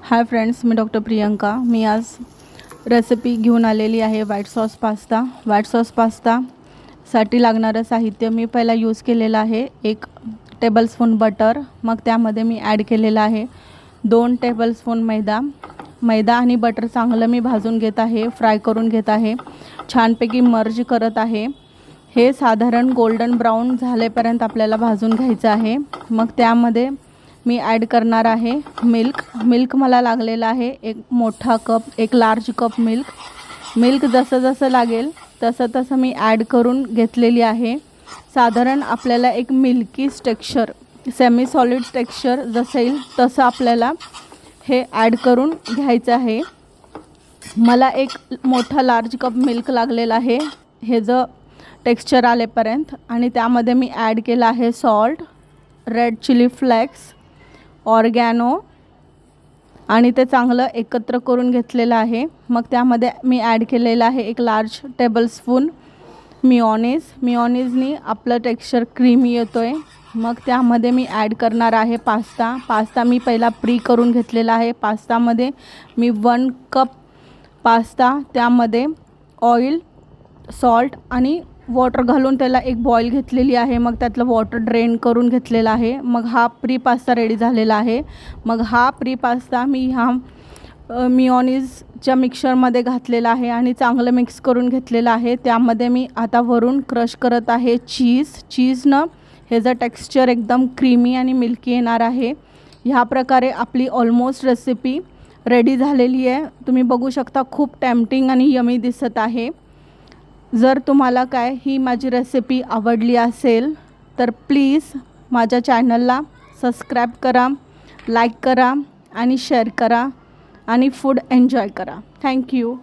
हाय friends, मी doctor Priyanka. मी आज रेसिपी घेऊन आलेली आहे white sauce pasta. White sauce पास्तासाठी लागणारं साहित्य मी पहिला यूज केलेलं आहे 1 टेबलस्पून बटर, मग त्यामध्ये मी ॲड केलेलं आहे 2 टेबलस्पून मैदा आणि बटर चांगलं मी भाजून घेत आहे, फ्राय करून घेत आहे, छानपैकी मर्ज करत आहे। हे साधारण गोल्डन ब्राऊन झालेपर्यंत आपल्याला भाजून घ्यायचं आहे। मग त्यामध्ये मी ॲड करणार आहे मिल्क मला लागलेला आहे 1 मोठा कप, 1 लार्ज कप मिल्क जसं जसं लागेल तसं तसं मी ॲड करून घेतलेली आहे। साधारण आपल्याला एक मिल्कीस टेक्स्चर, सेमी सॉलिड टेक्स्चर जसं येईल तसं आपल्याला हे ॲड करून घ्यायचं आहे। मला 1 मोठा लार्ज कप मिल्क लागलेला आहे हे जो टेक्स्चर आलेपर्यंत, आणि त्यामध्ये मी ॲड केलं आहे सॉल्ट, रेड चिली फ्लेक्स, ऑर्गॅनो, आणि ते चांगलं एकत्र करून घेतलेलं आहे। मग त्यामध्ये मी ॲड केलेलं आहे 1 लार्ज टेबलस्पून मिओनीजनी आपलं टेक्स्चर क्रीमी येतो आहे। मग त्यामध्ये मी ॲड करणार आहे पास्ता मी पहिला प्री करून घेतलेला आहे। पास्तामध्ये मी 1 कप पास्ता, त्यामध्ये ऑइल, सॉल्ट आणि वॉटर घालून त्याला एक बॉईल घेतलेली आहे। मग त्यातलं वॉटर ड्रेन करून घेतलेला आहे। मग हा प्री पास्ता रेडी झालेला आहे। मग हा प्री पास्ता मी मिओनीजच्या मिक्सरमध्ये घातलेला आहे आणि चांगलं मिक्स करून घेतलेलं आहे। त्यामध्ये मी आता वरून क्रश करत आहे चीजनं ह्याचं टेक्स्चर एकदम क्रीमी आणि मिल्की येणार आहे। ह्या प्रकारे आपली ऑलमोस्ट रेसिपी रेडी झालेली आहे। तुम्ही बघू शकता, खूप टेम्पटिंग आणि यमी दिसत आहे। जर तुम्हाला ही माझी रेसिपी आवडली असेल तर प्लीज माझ्या चॅनलला सबस्क्राईब करा, लाईक करा आणि शेअर करा आणि फूड एन्जॉय करा। थँक्यू।